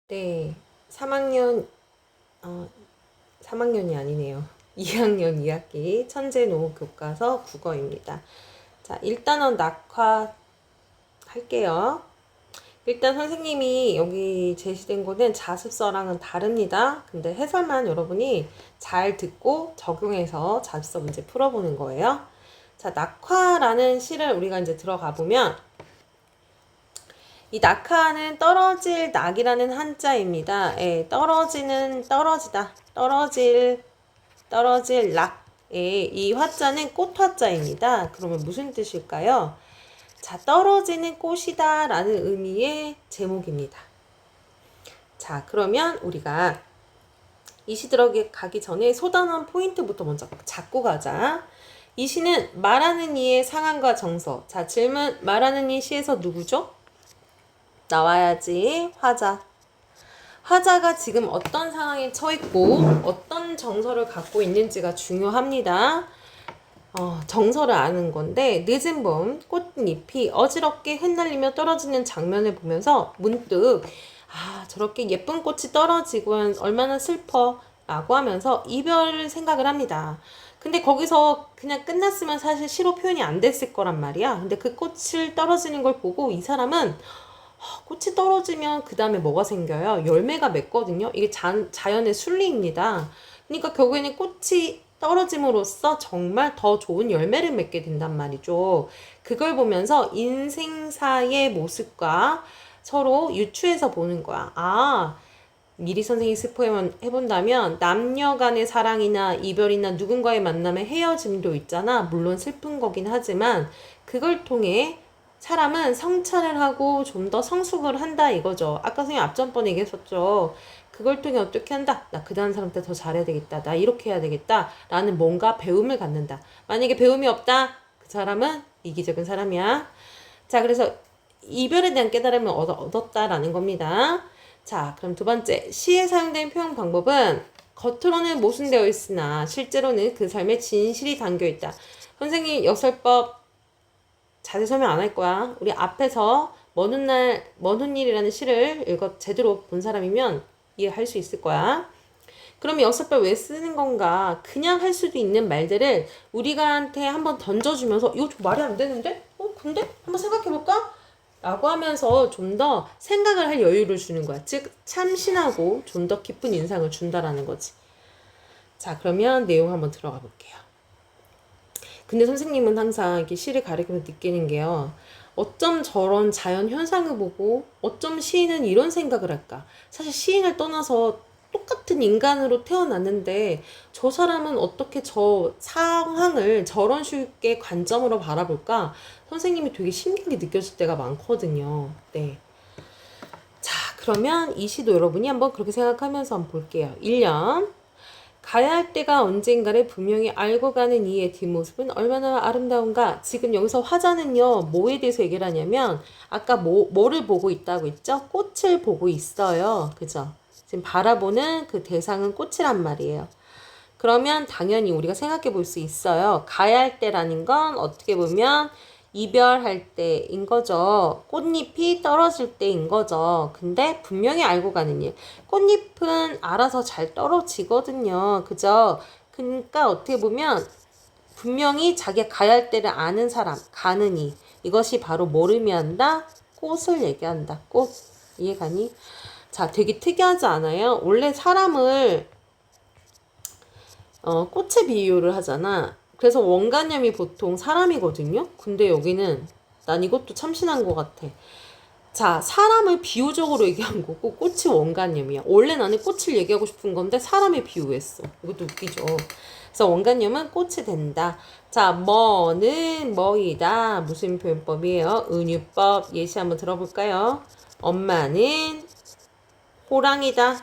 네, 3학년, 어, 3학년이 아니네요. 2학년 2학기 천재노 교과서 국어입니다. 자, 일단은 낙화 할게요. 일단 선생님이 여기 제시된 거는 자습서랑은 다릅니다. 근데 해설만 여러분이 잘 듣고 적용해서 자습서 문제 풀어보는 거예요. 자, 낙화라는 시를 우리가 이제 들어가 보면 이 낙하는 떨어질 낙이라는 한자입니다. 예, 떨어지다. 떨어질 낙. 예, 이 화자는 꽃 화자입니다. 그러면 무슨 뜻일까요? 자, 떨어지는 꽃이다 라는 의미의 제목입니다. 자, 그러면 우리가 이 시 들어가기 전에 소단원 포인트부터 먼저 잡고 가자. 이 시는 말하는 이의 상황과 정서. 자, 질문, 말하는 이 시에서 누구죠? 나와야지. 화자. 화자가 지금 어떤 상황에 처했고 어떤 정서를 갖고 있는지가 중요합니다. 정서를 아는 건데 늦은 봄 꽃잎이 어지럽게 흩날리며 떨어지는 장면을 보면서 문득 저렇게 예쁜 꽃이 떨어지고 얼마나 슬퍼 라고 하면서 이별을 생각을 합니다. 근데 거기서 그냥 끝났으면 사실 시로 표현이 안 됐을 거란 말이야. 근데 그 꽃을 떨어지는 걸 보고 이 사람은 꽃이 떨어지면 그 다음에 뭐가 생겨요? 열매가 맺거든요. 이게 자연의 순리입니다. 그러니까 결국에는 꽃이 떨어짐으로써 정말 더 좋은 열매를 맺게 된단 말이죠. 그걸 보면서 인생사의 모습과 서로 유추해서 보는 거야. 미리 선생님이 해본다면 남녀 간의 사랑이나 이별이나 누군가의 만남의 헤어짐도 있잖아. 물론 슬픈 거긴 하지만 그걸 통해 사람은 성찰을 하고 좀 더 성숙을 한다 이거죠. 아까 선생님 앞전번에 얘기했었죠. 그걸 통해 어떻게 한다? 나 그 다음 사람한테 더 잘해야 되겠다. 나 이렇게 해야 되겠다. 라는 뭔가 배움을 갖는다. 만약에 배움이 없다? 그 사람은 이기적인 사람이야. 자, 그래서 이별에 대한 깨달음을 얻었다라는 겁니다. 자, 그럼 두 번째. 시에 사용된 표현 방법은 겉으로는 모순되어 있으나 실제로는 그 삶에 진실이 담겨 있다. 선생님 역설법 자세히 설명 안 할 거야. 우리 앞에서 먼 훗일이라는 시를 제대로 본 사람이면 이해할 수 있을 거야. 그럼 역설법 왜 쓰는 건가? 그냥 할 수도 있는 말들을 우리가한테 한번 던져주면서 이거 좀 말이 안 되는데? 근데? 한번 생각해볼까? 라고 하면서 좀 더 생각을 할 여유를 주는 거야. 즉 참신하고 좀 더 깊은 인상을 준다라는 거지. 자, 그러면 내용 한번 들어가 볼게요. 근데 선생님은 항상 이렇게 시를 가르치면서 느끼는 게요. 어쩜 저런 자연 현상을 보고 어쩜 시인은 이런 생각을 할까? 사실 시인을 떠나서 똑같은 인간으로 태어났는데 저 사람은 어떻게 저 상황을 저런 식의 관점으로 바라볼까? 선생님이 되게 신기하게 느껴질 때가 많거든요. 네. 자, 그러면 이 시도 여러분이 한번 그렇게 생각하면서 한번 볼게요. 1년. 가야 할 때가 언젠가를 분명히 알고 가는 이의 뒷모습은 얼마나 아름다운가. 지금 여기서 화자는요, 뭐에 대해서 얘기를 하냐면, 아까 뭐를 보고 있다고 했죠? 꽃을 보고 있어요. 그죠? 지금 바라보는 그 대상은 꽃이란 말이에요. 그러면 당연히 우리가 생각해 볼 수 있어요. 가야 할 때라는 건 어떻게 보면 이별할 때인 거죠. 꽃잎이 떨어질 때인 거죠. 근데 분명히 알고 가는 일. 꽃잎은 알아서 잘 떨어지거든요. 그죠? 그러니까 어떻게 보면 분명히 자기가 가야 할 때를 아는 사람, 가는 이. 이것이 바로 뭐를 의미한다? 꽃을 얘기한다. 꽃. 이해가니? 자, 되게 특이하지 않아요? 원래 사람을 꽃에 비유를 하잖아. 그래서 원관념이 보통 사람이거든요. 근데 여기는 난 이것도 참신한 것 같아. 자, 사람을 비유적으로 얘기한 거고 꽃이 원관념이야. 원래 나는 꽃을 얘기하고 싶은 건데 사람에 비유했어. 이것도 웃기죠. 그래서 원관념은 꽃이 된다. 자, 뭐는 뭐이다. 무슨 표현법이에요? 은유법. 예시 한번 들어볼까요? 엄마는 호랑이다.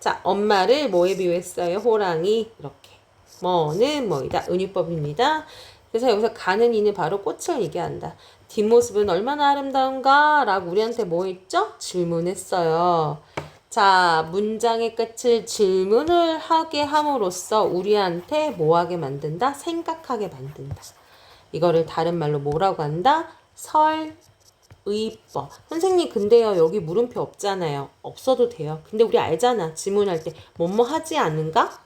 자, 엄마를 뭐에 비유했어요? 호랑이. 이렇게. 뭐는 뭐이다. 은유법입니다. 그래서 여기서 가는 이는 바로 꽃을 얘기한다. 뒷모습은 얼마나 아름다운가? 라고 우리한테 뭐 했죠? 질문했어요. 자, 문장의 끝을 질문을 하게 함으로써 우리한테 뭐 하게 만든다? 생각하게 만든다. 이거를 다른 말로 뭐라고 한다? 설문. 의법. 선생님 근데요 여기 물음표 없잖아요. 없어도 돼요. 근데 우리 알잖아. 질문할 때 뭐뭐 하지 않는가?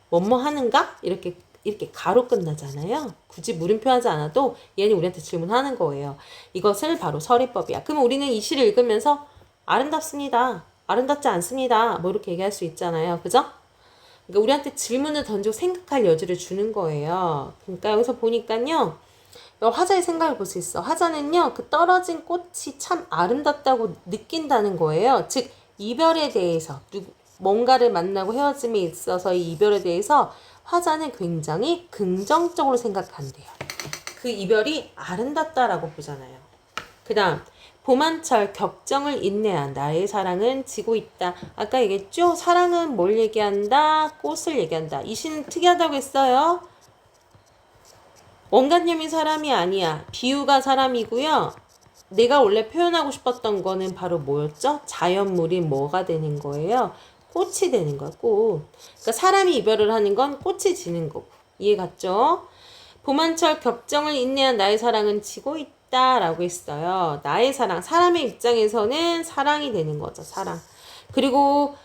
뭐뭐 하는가? 이렇게 가로 끝나잖아요. 굳이 물음표 하지 않아도 얘는 우리한테 질문하는 거예요. 이것을 바로 서리법이야. 그럼 우리는 이 시를 읽으면서 아름답습니다. 아름답지 않습니다. 뭐 이렇게 얘기할 수 있잖아요. 그죠? 그러니까 우리한테 질문을 던지고 생각할 여지를 주는 거예요. 그러니까 여기서 보니까요. 화자의 생각을 볼 수 있어. 화자는요, 그 떨어진 꽃이 참 아름답다고 느낀다는 거예요. 즉, 이별에 대해서, 뭔가를 만나고 헤어짐에 있어서의 이별에 대해서 화자는 굉장히 긍정적으로 생각한대요. 그 이별이 아름답다라고 보잖아요. 그 다음, 봄한철 격정을 인내한 나의 사랑은 지고 있다. 아까 얘기했죠? 사랑은 뭘 얘기한다? 꽃을 얘기한다. 이 시는 특이하다고 했어요. 원관념이 사람이 아니야. 비유가 사람이고요. 내가 원래 표현하고 싶었던 거는 바로 뭐였죠? 자연물이 뭐가 되는 거예요? 꽃이 되는 거야, 꽃. 그러니까 사람이 이별을 하는 건 꽃이 지는 거고. 이해 갔죠? 봄한철 격정을 인내한 나의 사랑은 지고 있다 라고 했어요. 나의 사랑. 사람의 입장에서는 사랑이 되는 거죠, 사랑. 그리고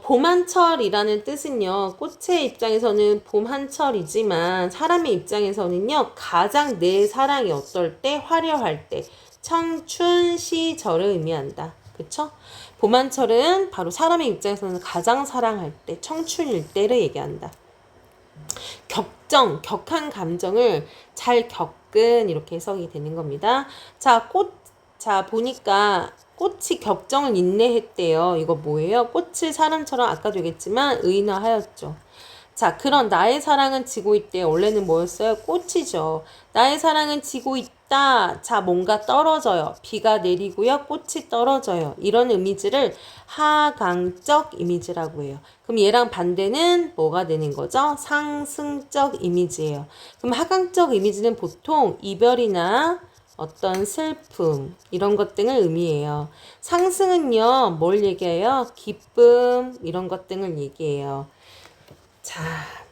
봄한철이라는 뜻은요, 꽃의 입장에서는 봄한철이지만 사람의 입장에서는요, 가장 내 사랑이 어떨 때, 화려할 때, 청춘 시절을 의미한다. 그쵸? 봄한철은 바로 사람의 입장에서는 가장 사랑할 때, 청춘일 때를 얘기한다. 격정, 격한 감정을 잘 겪은 이렇게 해석이 되는 겁니다. 자, 보니까 꽃이 격정을 인내했대요. 이거 뭐예요? 꽃을 사람처럼 아까도 얘기했지만 의인화하였죠. 자, 그런 나의 사랑은 지고 있대요. 원래는 뭐였어요? 꽃이죠. 나의 사랑은 지고 있다. 자, 뭔가 떨어져요. 비가 내리고요. 꽃이 떨어져요. 이런 이미지를 하강적 이미지라고 해요. 그럼 얘랑 반대는 뭐가 되는 거죠? 상승적 이미지예요. 그럼 하강적 이미지는 보통 이별이나 어떤 슬픔 이런 것 등을 의미해요. 상승은요 뭘 얘기해요? 기쁨 이런 것 등을 얘기해요. 자,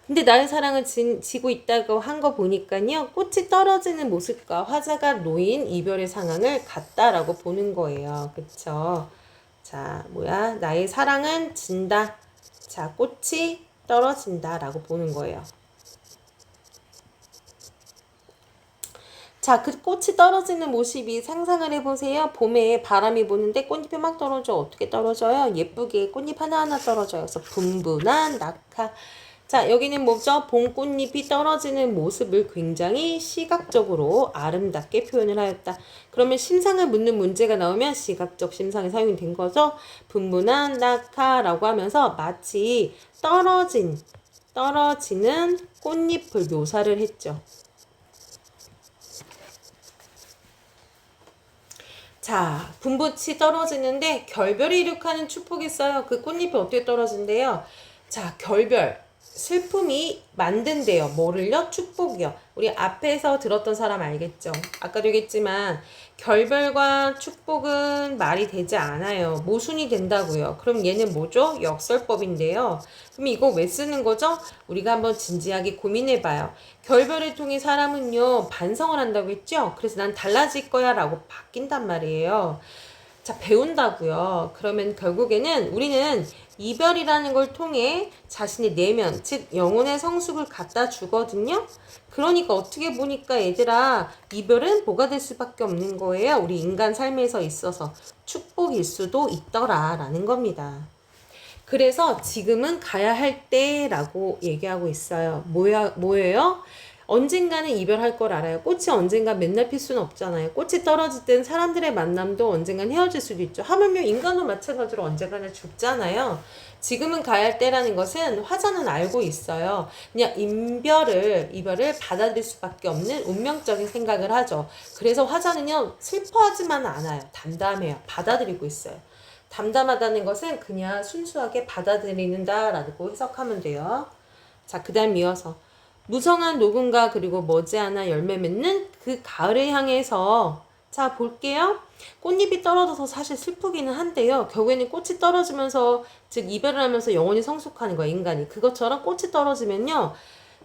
근데 나의 사랑을 지고 있다고 한 거 보니까요 꽃이 떨어지는 모습과 화자가 놓인 이별의 상황을 같다라고 보는 거예요. 그쵸? 자, 나의 사랑은 진다. 자, 꽃이 떨어진다 라고 보는 거예요. 자, 그 꽃이 떨어지는 모습이 상상을 해보세요. 봄에 바람이 부는데 꽃잎이 막 떨어져. 어떻게 떨어져요? 예쁘게 꽃잎 하나하나 떨어져요. 그래서 분분한 낙하. 자, 여기는 뭐죠? 봄 꽃잎이 떨어지는 모습을 굉장히 시각적으로 아름답게 표현을 하였다. 그러면 심상을 묻는 문제가 나오면 시각적 심상이 사용이 된 거죠. 분분한 낙하라고 하면서 마치 떨어지는 꽃잎을 묘사를 했죠. 자, 분붓이 떨어지는데 결별이 이룩하는 축복이 있어요. 그 꽃잎이 어떻게 떨어진대요? 자, 결별. 슬픔이 만든대요. 뭐를요? 축복이요. 우리 앞에서 들었던 사람 알겠죠? 아까도 얘기했지만 결별과 축복은 말이 되지 않아요. 모순이 된다고요. 그럼 얘는 뭐죠? 역설법인데요. 그럼 이거 왜 쓰는 거죠? 우리가 한번 진지하게 고민해봐요. 결별을 통해 사람은요 반성을 한다고 했죠? 그래서 난 달라질 거야 라고 바뀐단 말이에요. 자, 배운다고요. 그러면 결국에는 우리는 이별이라는 걸 통해 자신의 내면, 즉 영혼의 성숙을 갖다 주거든요. 그러니까 어떻게 보니까 얘들아 이별은 뭐가 될 수밖에 없는 거예요. 우리 인간 삶에서 있어서 축복일 수도 있더라 라는 겁니다. 그래서 지금은 가야 할 때라고 얘기하고 있어요. 뭐예요? 언젠가는 이별할 걸 알아요. 꽃이 언젠가 맨날 필 수는 없잖아요. 꽃이 떨어질 땐 사람들의 만남도 언젠간 헤어질 수도 있죠. 하물며 인간도 마찬가지로 언젠가는 죽잖아요. 지금은 가야 할 때라는 것은 화자는 알고 있어요. 그냥 이별을 받아들일 수밖에 없는 운명적인 생각을 하죠. 그래서 화자는요 슬퍼하지만 않아요. 담담해요. 받아들이고 있어요. 담담하다는 것은 그냥 순수하게 받아들이는다라고 해석하면 돼요. 자, 그 다음 이어서 무성한 녹음과 그리고 머지않아 열매 맺는 그 가을을 향해서 자 볼게요. 꽃잎이 떨어져서 사실 슬프기는 한데요. 결국에는 꽃이 떨어지면서 즉 이별을 하면서 영원히 성숙하는 거야 인간이. 그것처럼 꽃이 떨어지면요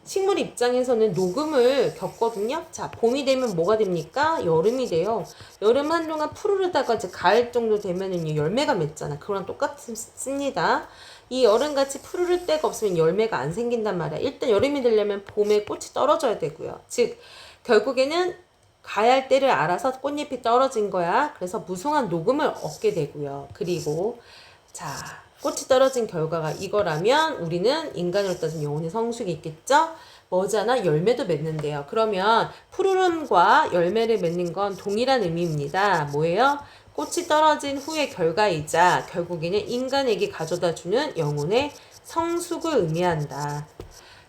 식물 입장에서는 녹음을 겪거든요. 자, 봄이 되면 뭐가 됩니까? 여름이 돼요. 여름 한동안 푸르르다가 이제 가을 정도 되면은 열매가 맺잖아. 그거랑 똑같습니다. 이 여름같이 푸르를 때가 없으면 열매가 안 생긴단 말이야. 일단 여름이 되려면 봄에 꽃이 떨어져야 되고요. 즉 결국에는 가야 할 때를 알아서 꽃잎이 떨어진 거야. 그래서 무성한 녹음을 얻게 되고요. 그리고 자, 꽃이 떨어진 결과가 이거라면 우리는 인간으로 따지면 영혼의 성숙이 있겠죠? 뭐잖아? 열매도 맺는데요. 그러면 푸르름과 열매를 맺는 건 동일한 의미입니다. 뭐예요? 꽃이 떨어진 후의 결과이자 결국에는 인간에게 가져다주는 영혼의 성숙을 의미한다.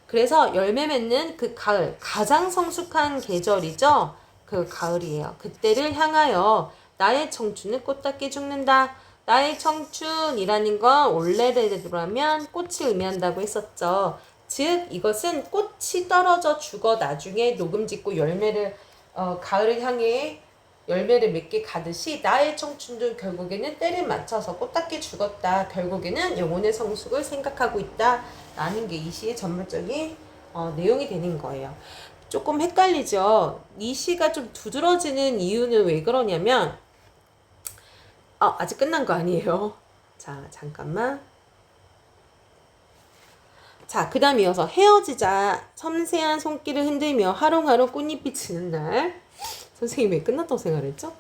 그래서 열매 맺는 그 가을, 가장 성숙한 계절이죠? 그 가을이에요. 그때를 향하여 나의 청춘은 꽃답게 죽는다. 나의 청춘이라는 건 원래대로 하면 꽃을 의미한다고 했었죠. 즉 이것은 꽃이 떨어져 죽어 나중에 녹음 짓고 열매를 가을을 향해 열매를 맺게 가듯이 나의 청춘도 결국에는 때를 맞춰서 꽃답게 죽었다. 결국에는 영혼의 성숙을 생각하고 있다. 라는 게 이 시의 전반적인 내용이 되는 거예요. 조금 헷갈리죠? 이 시가 좀 두드러지는 이유는 왜 그러냐면 아직 끝난 거 아니에요. 자, 잠깐만. 자, 그 다음 이어서 헤어지자 섬세한 손길을 흔들며 하롱하롱 꽃잎이 지는 날. 선생님이 왜 끝났다고 생각했죠?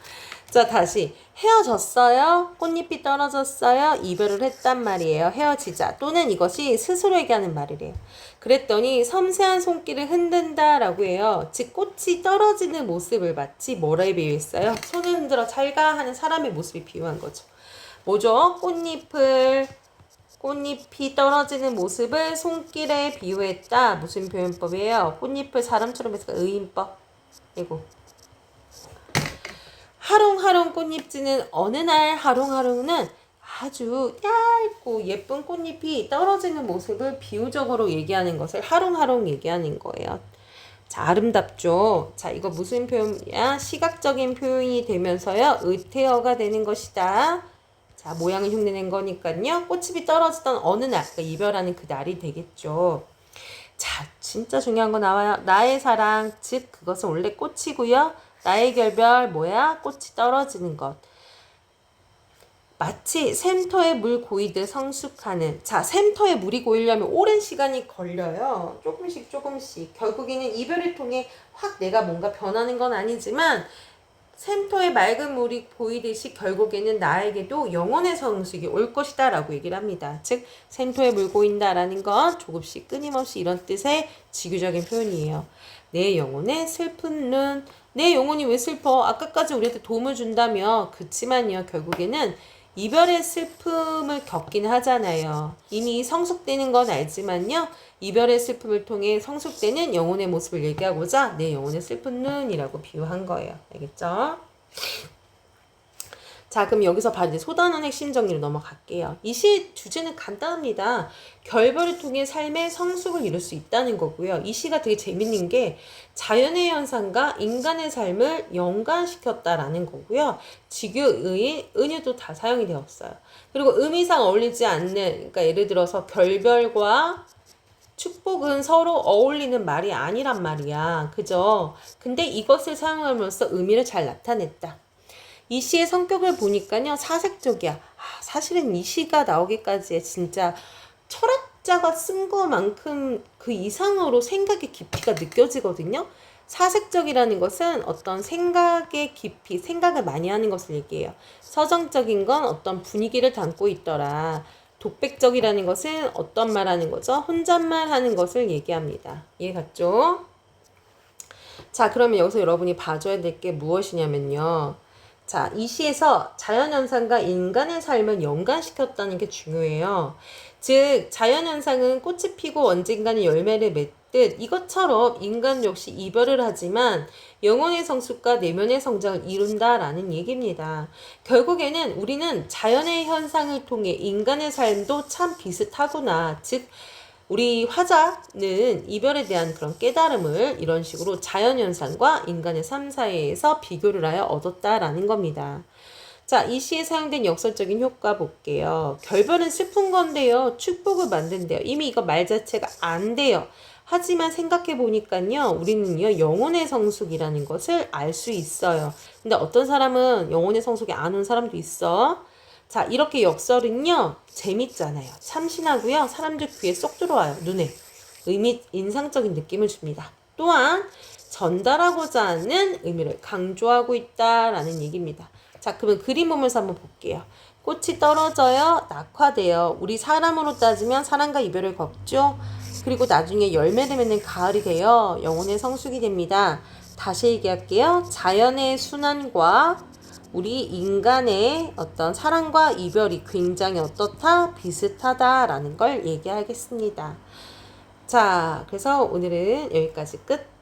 자, 다시 헤어졌어요. 꽃잎이 떨어졌어요. 이별을 했단 말이에요. 헤어지자. 또는 이것이 스스로에게 하는 말이래요. 그랬더니 섬세한 손길을 흔든다 라고 해요. 즉 꽃이 떨어지는 모습을 마치 뭐라에 비유했어요? 손을 흔들어 잘가 하는 사람의 모습이 비유한 거죠. 뭐죠? 꽃잎이 떨어지는 모습을 손길에 비유했다. 무슨 표현법이에요? 꽃잎을 사람처럼 해서 의인법. 이거. 하롱하롱 꽃잎 지는 어느 날 하롱하롱은 아주 얇고 예쁜 꽃잎이 떨어지는 모습을 비유적으로 얘기하는 것을 하롱하롱 얘기하는 거예요. 자, 아름답죠? 자, 이거 무슨 표현이야? 시각적인 표현이 되면서요. 의태어가 되는 것이다. 자, 모양을 흉내낸 거니까요. 꽃잎이 떨어지던 어느 날, 그러니까 이별하는 그 날이 되겠죠. 자, 진짜 중요한 거 나와요. 나의 사랑, 즉 그것은 원래 꽃이고요. 나의 결별, 뭐야? 꽃이 떨어지는 것. 마치 샘터에 물 고이듯 성숙하는. 자, 샘터에 물이 고이려면 오랜 시간이 걸려요. 조금씩. 결국에는 이별을 통해 확 내가 뭔가 변하는 건 아니지만 샘터에 맑은 물이 보이듯이 결국에는 나에게도 영혼의 성숙이 올 것이다 라고 얘기를 합니다. 즉 샘터에 물 고인다라는 건 조금씩 끊임없이 이런 뜻의 지규적인 표현이에요. 내 영혼의 슬픈 눈. 내 영혼이 왜 슬퍼? 아까까지 우리한테 도움을 준다며. 그치만요 결국에는 이별의 슬픔을 겪긴 하잖아요. 이미 성숙되는 건 알지만요. 이별의 슬픔을 통해 성숙되는 영혼의 모습을 얘기하고자 내 영혼의 슬픈 눈이라고 비유한 거예요. 알겠죠? 자, 그럼 여기서 바로 이제 소단원 핵심 정리로 넘어갈게요. 이 시의 주제는 간단합니다. 결별을 통해 삶의 성숙을 이룰 수 있다는 거고요. 이 시가 되게 재밌는 게 자연의 현상과 인간의 삶을 연관시켰다라는 거고요. 직유, 의인, 은유도 다 사용이 되었어요. 그리고 의미상 어울리지 않는, 그러니까 예를 들어서 결별과 축복은 서로 어울리는 말이 아니란 말이야. 그죠? 근데 이것을 사용함으로써 의미를 잘 나타냈다. 이 시의 성격을 보니까요. 사색적이야. 사실은 이 시가 나오기까지 진짜 철학자가 쓴 것만큼 그 이상으로 생각의 깊이가 느껴지거든요. 사색적이라는 것은 어떤 생각의 깊이, 생각을 많이 하는 것을 얘기해요. 서정적인 건 어떤 분위기를 담고 있더라. 독백적이라는 것은 어떤 말 하는 거죠? 혼잣말 하는 것을 얘기합니다. 이해 갔죠? 자, 그러면 여기서 여러분이 봐줘야 될 게 무엇이냐면요. 자, 이 시에서 자연현상과 인간의 삶을 연관시켰다는 게 중요해요. 즉, 자연현상은 꽃이 피고 언젠가는 열매를 맺듯 이것처럼 인간 역시 이별을 하지만 영혼의 성숙과 내면의 성장을 이룬다라는 얘기입니다. 결국에는 우리는 자연의 현상을 통해 인간의 삶도 참 비슷하구나. 즉, 우리 화자는 이별에 대한 그런 깨달음을 이런 식으로 자연현상과 인간의 삶 사이에서 비교를 하여 얻었다라는 겁니다. 자, 이 시에 사용된 역설적인 효과 볼게요. 결별은 슬픈 건데요. 축복을 만든대요. 이미 이거 말 자체가 안 돼요. 하지만 생각해 보니까요. 우리는요. 영혼의 성숙이라는 것을 알 수 있어요. 근데 어떤 사람은 영혼의 성숙이 안 온 사람도 있어. 자, 이렇게 역설은요. 재밌잖아요. 참신하고요. 사람들 귀에 쏙 들어와요. 눈에. 인상적인 느낌을 줍니다. 또한 전달하고자 하는 의미를 강조하고 있다라는 얘기입니다. 자, 그러면 그림 보면서 한번 볼게요. 꽃이 떨어져요. 낙화돼요. 우리 사람으로 따지면 사랑과 이별을 겪죠. 그리고 나중에 열매를 맺는 가을이 돼요. 영혼의 성숙이 됩니다. 다시 얘기할게요. 자연의 순환과 우리 인간의 어떤 사랑과 이별이 굉장히 어떻다? 비슷하다라는 걸 얘기하겠습니다. 자, 그래서 오늘은 여기까지 끝.